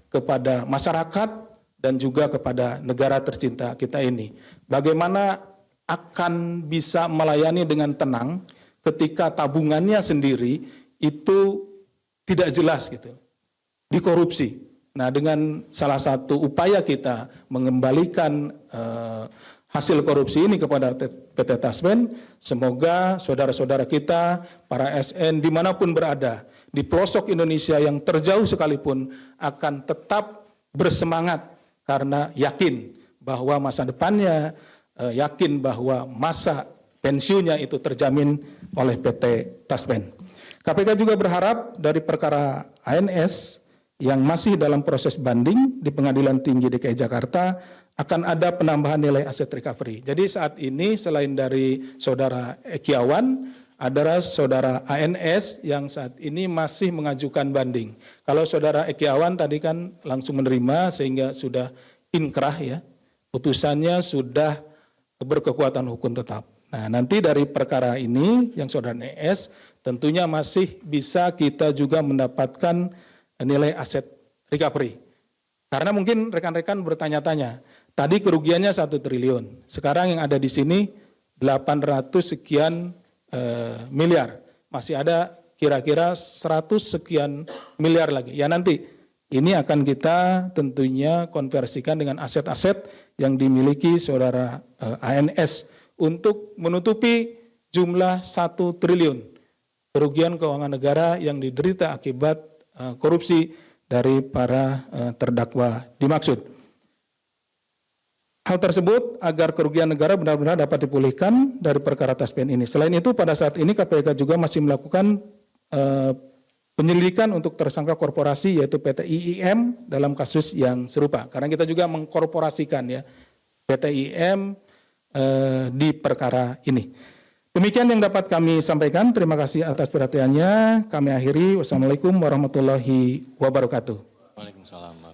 kepada masyarakat dan juga kepada negara tercinta kita ini. Bagaimana akan bisa melayani dengan tenang ketika tabungannya sendiri itu tidak jelas gitu, dikorupsi. Nah, dengan salah satu upaya kita mengembalikan hasil korupsi ini kepada PT Taspen, semoga saudara-saudara kita, para ASN dimanapun berada, di pelosok Indonesia yang terjauh sekalipun akan tetap bersemangat karena yakin bahwa masa depannya, yakin bahwa masa pensiunnya itu terjamin oleh PT Taspen. KPK juga berharap dari perkara ANS yang masih dalam proses banding di Pengadilan Tinggi DKI Jakarta akan ada penambahan nilai aset recovery. Jadi saat ini selain dari saudara Ekiawan, ada saudara ANS yang saat ini masih mengajukan banding. Kalau saudara Ekiawan tadi kan langsung menerima sehingga sudah inkrah ya, putusannya sudah berkekuatan hukum tetap. Nah, nanti dari perkara ini yang saudara NS tentunya masih bisa kita juga mendapatkan nilai aset recovery. Karena mungkin rekan-rekan bertanya-tanya, tadi kerugiannya 1 triliun, sekarang yang ada di sini 800 sekian miliar, masih ada kira-kira 100 sekian miliar lagi. Ya nanti ini akan kita tentunya konversikan dengan aset-aset yang dimiliki saudara ANS untuk menutupi jumlah 1 triliun kerugian keuangan negara yang diderita akibat korupsi dari para terdakwa dimaksud. Hal tersebut agar kerugian negara benar-benar dapat dipulihkan dari perkara Taspen ini. Selain itu, pada saat ini KPK juga masih melakukan penyelidikan untuk tersangka korporasi yaitu PT IIM dalam kasus yang serupa. Karena kita juga mengkorporasikan ya PT IIM di perkara ini. Demikian yang dapat kami sampaikan. Terima kasih atas perhatiannya. Kami akhiri. Wassalamualaikum warahmatullahi wabarakatuh. Waalaikumsalam.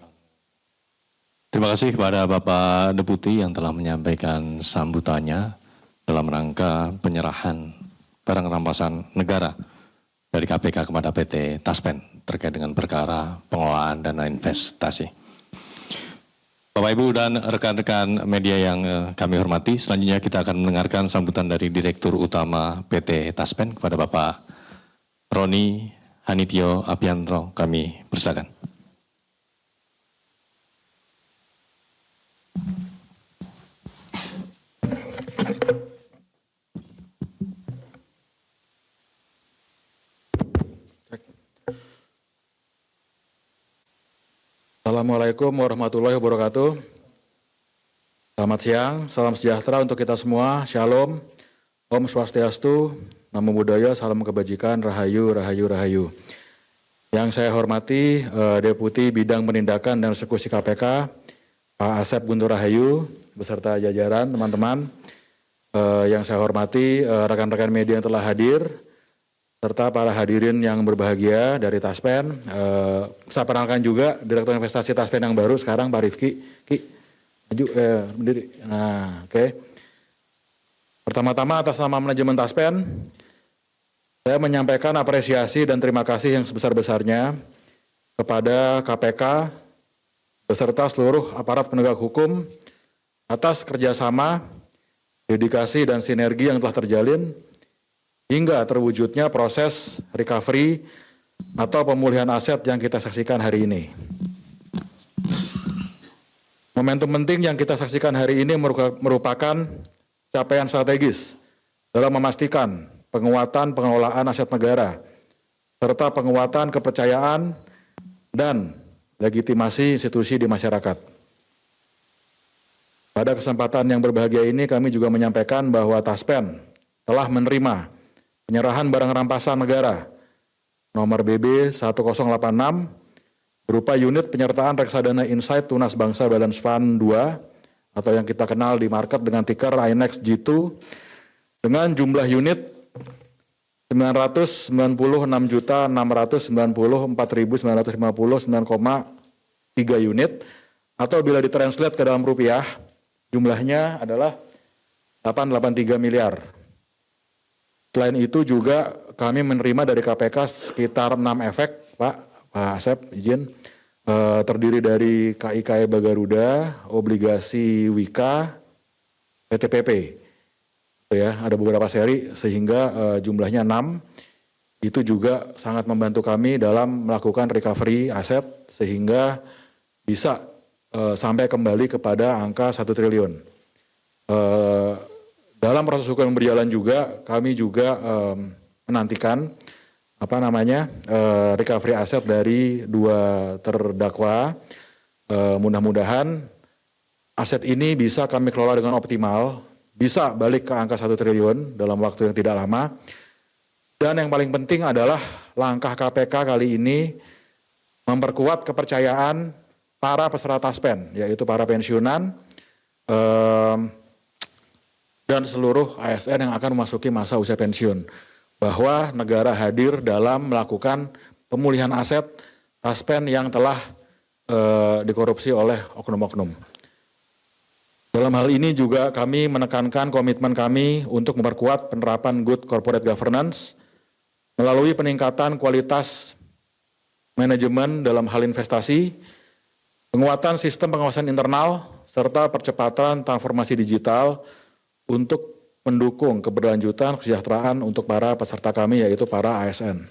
Terima kasih kepada Bapak Deputi yang telah menyampaikan sambutannya dalam rangka penyerahan barang rampasan negara dari KPK kepada PT Taspen terkait dengan perkara pengelolaan dana investasi. Bapak, Ibu, dan rekan-rekan media yang kami hormati, selanjutnya kita akan mendengarkan sambutan dari Direktur Utama PT Taspen kepada Bapak Roni Hanitio Apiantro. Kami persilakan. Assalamualaikum warahmatullahi wabarakatuh. Selamat siang, salam sejahtera untuk kita semua. Shalom, Om Swastiastu, Namo Buddhaya, salam kebajikan, Rahayu, Rahayu, Rahayu. Yang saya hormati Deputi Bidang Penindakan dan Eksekusi KPK, Pak Asep Guntur Rahayu, beserta jajaran teman-teman. Yang saya hormati rekan-rekan media yang telah hadir, serta para hadirin yang berbahagia dari Taspen. Saya perkenalkan juga Direktur Investasi Taspen yang baru sekarang, Pak Rifki. Ki, maju, berdiri. Nah, oke. Pertama-tama atas nama manajemen Taspen, saya menyampaikan apresiasi dan terima kasih yang sebesar-besarnya kepada KPK beserta seluruh aparat penegak hukum atas kerjasama, dedikasi, dan sinergi yang telah terjalin hingga terwujudnya proses recovery atau pemulihan aset yang kita saksikan hari ini. Momentum penting yang kita saksikan hari ini merupakan capaian strategis dalam memastikan penguatan pengelolaan aset negara, serta penguatan kepercayaan dan legitimasi institusi di masyarakat. Pada kesempatan yang berbahagia ini kami juga menyampaikan bahwa Taspen telah menerima penyerahan barang rampasan negara nomor BB 1086 berupa unit penyertaan reksadana Insight Tunas Bangsa Balance Fund 2 atau yang kita kenal di market dengan ticker INEX G2 dengan jumlah unit 996.694.959,3 unit atau bila ditranslate ke dalam rupiah jumlahnya adalah 883 miliar. Selain itu juga kami menerima dari KPK sekitar 6 efek, Pak Asep izin, terdiri dari KIKE Bagaruda, obligasi Wika, PTPP. Ya, ada beberapa seri sehingga jumlahnya 6. Itu juga sangat membantu kami dalam melakukan recovery aset sehingga bisa sampai kembali kepada angka 1 triliun. Dalam proses hukum yang berjalan juga kami juga menantikan recovery aset dari 2 terdakwa. Mudah-mudahan aset ini bisa kami kelola dengan optimal, bisa balik ke angka 1 triliun dalam waktu yang tidak lama. Dan yang paling penting adalah langkah KPK kali ini memperkuat kepercayaan para peserta taspen, yaitu para pensiunan dan seluruh ASN yang akan memasuki masa usia pensiun. Bahwa negara hadir dalam melakukan pemulihan aset taspen yang telah dikorupsi oleh oknum-oknum. Dalam hal ini juga kami menekankan komitmen kami untuk memperkuat penerapan good corporate governance melalui peningkatan kualitas manajemen dalam hal investasi, penguatan sistem pengawasan internal, serta percepatan transformasi digital untuk mendukung keberlanjutan kesejahteraan untuk para peserta kami, yaitu para ASN.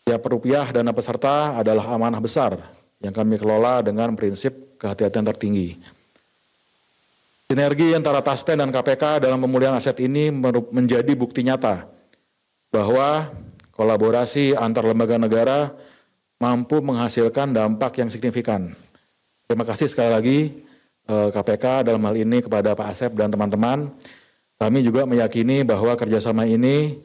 Setiap rupiah dana peserta adalah amanah besar yang kami kelola dengan prinsip kehati-hatian tertinggi. Sinergi antara Taspen dan KPK dalam pemulihan aset ini menjadi bukti nyata bahwa kolaborasi antar lembaga negara mampu menghasilkan dampak yang signifikan. Terima kasih sekali lagi KPK dalam hal ini kepada Pak Asep dan teman-teman. Kami juga meyakini bahwa kerjasama ini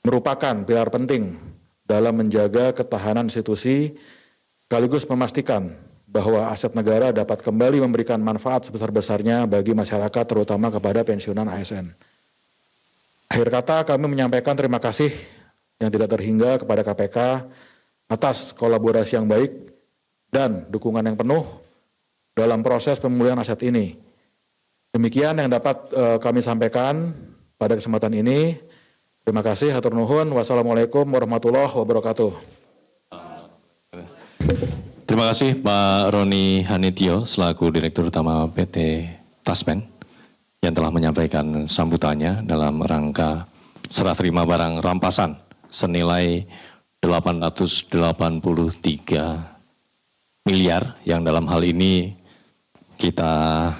merupakan pilar penting dalam menjaga ketahanan institusi sekaligus memastikan bahwa aset negara dapat kembali memberikan manfaat sebesar-besarnya bagi masyarakat terutama kepada pensiunan ASN. Akhir kata kami menyampaikan terima kasih yang tidak terhingga kepada KPK atas kolaborasi yang baik dan dukungan yang penuh dalam proses pemulihan aset ini. Demikian yang dapat kami sampaikan pada kesempatan ini. Terima kasih, hatur nuhun. Wassalamualaikum warahmatullahi wabarakatuh. Terima kasih Pak Roni Hanitio selaku Direktur Utama PT Taspen yang telah menyampaikan sambutannya dalam rangka serah terima barang rampasan senilai 883 miliar yang dalam hal ini kita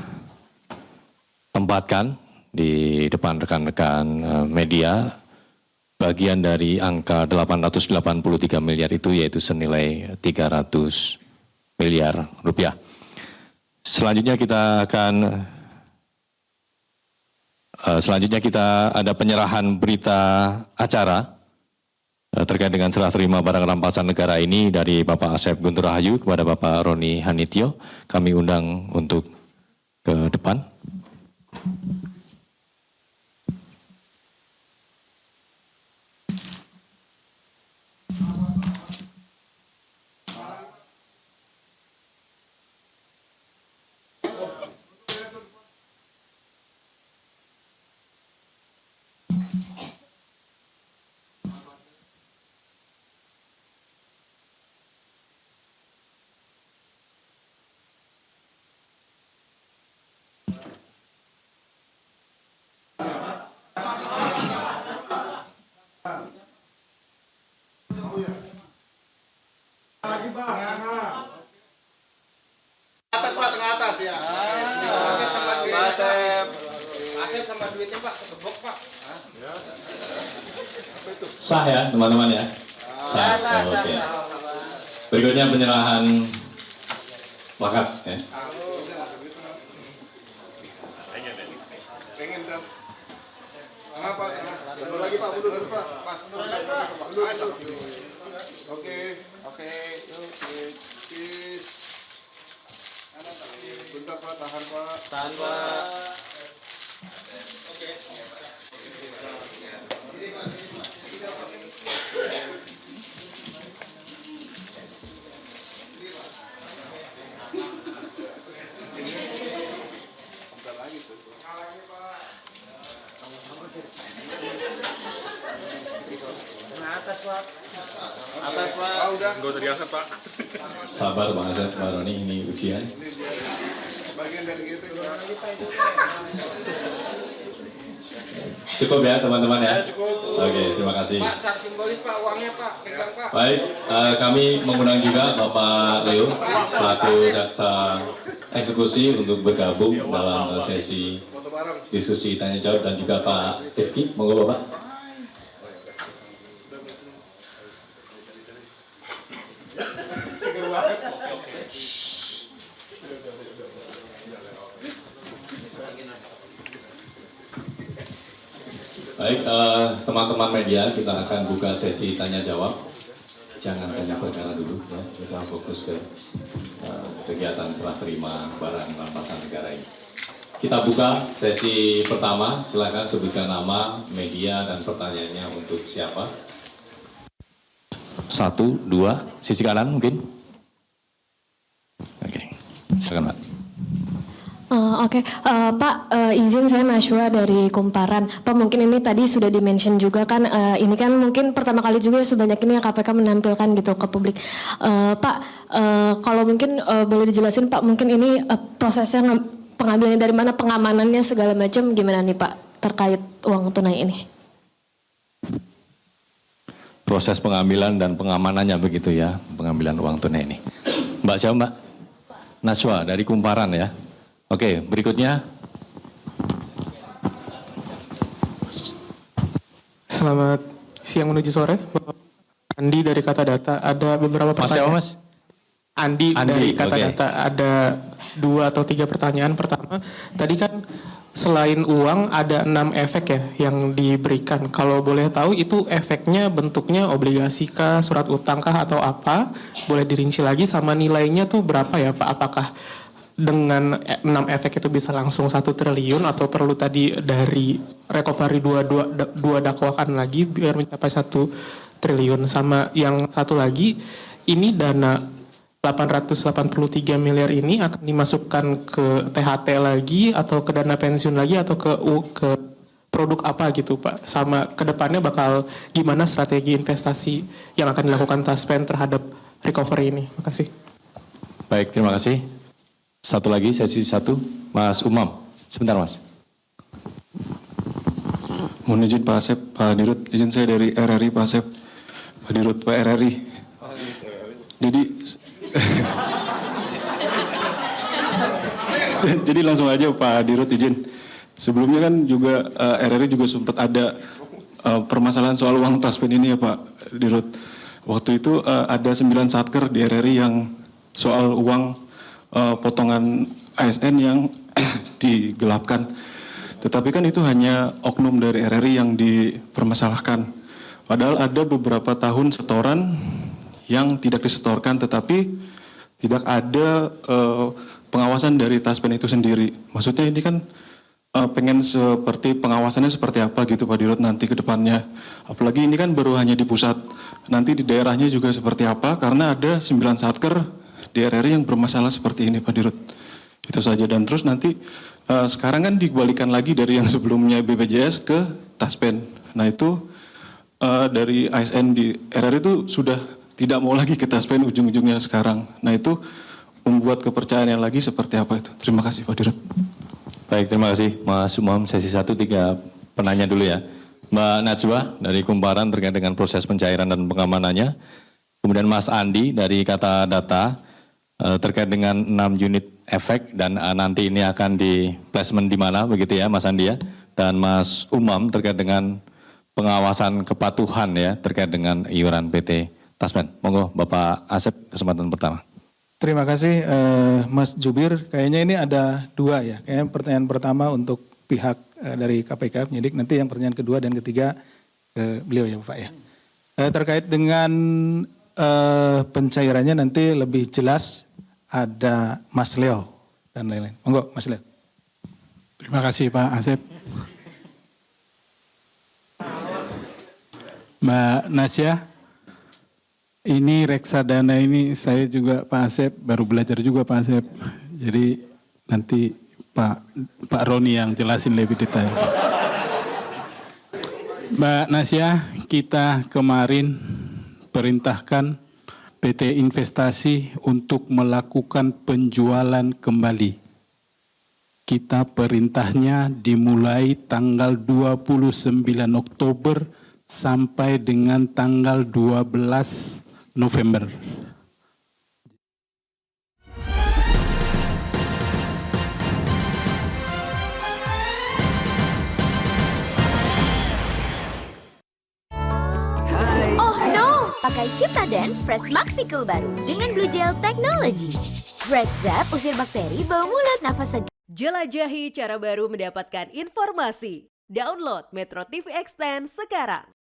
tempatkan di depan rekan-rekan media. Bagian dari angka 883 miliar itu yaitu senilai 300 miliar rupiah. Selanjutnya kita ada penyerahan berita acara terkait dengan serah terima barang rampasan negara ini dari Bapak Asep Guntur Rahayu kepada Bapak Roni Hanitio. Kami undang untuk ke depan. Atas Pak, tengah atas ya. Asep sama duitnya Pak, segebok Pak. Sah ya teman-teman ya? Sah. Oke. Berikutnya penyerahan plakat ya. Pengen tuh. Apa? Mundur lagi Pak, mundur Pak. Mas, mundur Pak. Mundur. Oke. Peace. Bentar Pak, tahan Pak. Tahan Pak. Oke. Bentar lagi tuh. Lagi Pak. Atas Pak. Atas Pak. Udah. Sabar Bang Asep, Mbak Roni, ini ujian. Bagian dari gitu. Cukup ya teman-teman ya? Cukup. Oke, terima kasih. Pak, sak simbolis Pak, uangnya Pak, pegang Pak. Baik, kami mengundang juga Bapak Leo selaku jaksa eksekusi untuk bergabung dalam sesi Foto bareng. diskusi tanya jawab, dan juga Pak Rifki, monggo Bapak. Baik, teman-teman media, kita akan buka sesi tanya jawab. Jangan tanya perkara dulu ya, kita fokus ke kegiatan serah terima barang rampasan negara ini. Kita buka sesi pertama, silakan sebutkan nama, media, dan pertanyaannya untuk siapa. 1, 2, sisi kanan mungkin. Oke, silakan Pak. Oke, Pak, izin saya Nashwa dari Kumparan. Pak, mungkin ini tadi sudah di-mention juga kan, ini kan mungkin pertama kali juga sebanyak ini yang KPK menampilkan gitu ke publik. Pak, kalau mungkin boleh dijelasin Pak, mungkin ini prosesnya pengambilannya dari mana, pengamanannya segala macam gimana nih Pak terkait uang tunai ini? Proses pengambilan dan pengamanannya begitu ya, pengambilan uang tunai ini. Mbak siapa Mbak? Nashwa dari Kumparan ya. Oke, berikutnya. Selamat siang menuju sore. Andi dari Kata Data. Ada beberapa pertanyaan. Mas? Andi dari Kata oke. Data. Ada 2 atau 3 pertanyaan. Pertama, tadi kan selain uang ada 6 efek ya yang diberikan. Kalau boleh tahu itu efeknya bentuknya obligasi kah, surat utang kah, atau apa? Boleh dirinci lagi, sama nilainya tuh berapa ya Pak? Apakah dengan 6 efek itu bisa langsung 1 triliun atau perlu tadi dari recovery dua dakwakan lagi biar mencapai 1 triliun? Sama yang satu lagi, ini dana 883 miliar ini akan dimasukkan ke THT lagi atau ke dana pensiun lagi atau ke produk apa gitu Pak? Sama kedepannya bakal gimana strategi investasi yang akan dilakukan Taspen terhadap recovery ini? Makasih. Baik, terima kasih. Satu lagi, sesi 1, Mas Umam. Sebentar Mas. Mohon izin Pak Asep, Pak Dirut, izin saya dari RRI Pak Asep. Pak Dirut, Pak RRI. Jadi langsung aja Pak Dirut izin. Sebelumnya kan juga RRI juga sempat ada permasalahan soal uang Taspen ini ya Pak Dirut. Waktu itu ada 9 satker di RRI yang soal uang potongan ASN yang digelapkan. Tetapi kan itu hanya oknum dari RRI yang dipermasalahkan. Padahal ada beberapa tahun setoran yang tidak disetorkan, tetapi tidak ada pengawasan dari Taspen itu sendiri. Maksudnya ini kan pengen seperti pengawasannya seperti apa gitu Pak Dirut nanti ke depannya. Apalagi ini kan baru hanya di pusat. Nanti di daerahnya juga seperti apa, karena ada 9 satker di RRI yang bermasalah seperti ini Pak Dirut. Itu saja. Dan terus nanti sekarang kan dikembalikan lagi dari yang sebelumnya BPJS ke Taspen. Nah itu dari ASN di RRI itu sudah tidak mau lagi ke Taspen ujung-ujungnya sekarang. Nah itu membuat kepercayaan yang lagi seperti apa itu. Terima kasih Pak Dirut. Baik, terima kasih Mas Umam. Sesi 1, 3 penanya dulu ya. Mbak Najwa dari Kumparan terkait dengan proses pencairan dan pengamanannya. Kemudian Mas Andi dari Kata Data terkait dengan 6 unit efek dan nanti ini akan di placement di mana begitu ya Mas Andi ya. Dan Mas Umam terkait dengan pengawasan kepatuhan ya terkait dengan iuran PT Taspen. Monggo Bapak Asep, kesempatan pertama. Terima kasih Mas Jubir. Kayaknya ini ada 2 ya. Kayaknya pertanyaan pertama untuk pihak dari KPK penyidik, nanti yang pertanyaan kedua dan ketiga ke beliau ya Bapak ya. Terkait dengan pencairannya nanti lebih jelas ada Mas Leo dan lain-lain. Monggo Mas Leo. Terima kasih Pak Asep. Mbak Nasya, ini reksadana ini saya juga Pak Asep baru belajar juga Pak Asep. Jadi nanti Pak Roni yang jelasin lebih detail. Mbak Nasya, kita kemarin perintahkan PT Investasi untuk melakukan penjualan kembali. Kita perintahnya dimulai tanggal 29 Oktober sampai dengan tanggal 12 November. Oh no! Pakai Ciptaden Fresh Maxi Cool Bud dengan Blue Gel Technology. Red Zap usir bakteri bau mulut nafas segar. Jelajahi cara baru mendapatkan informasi. Download Metro TV Extend sekarang.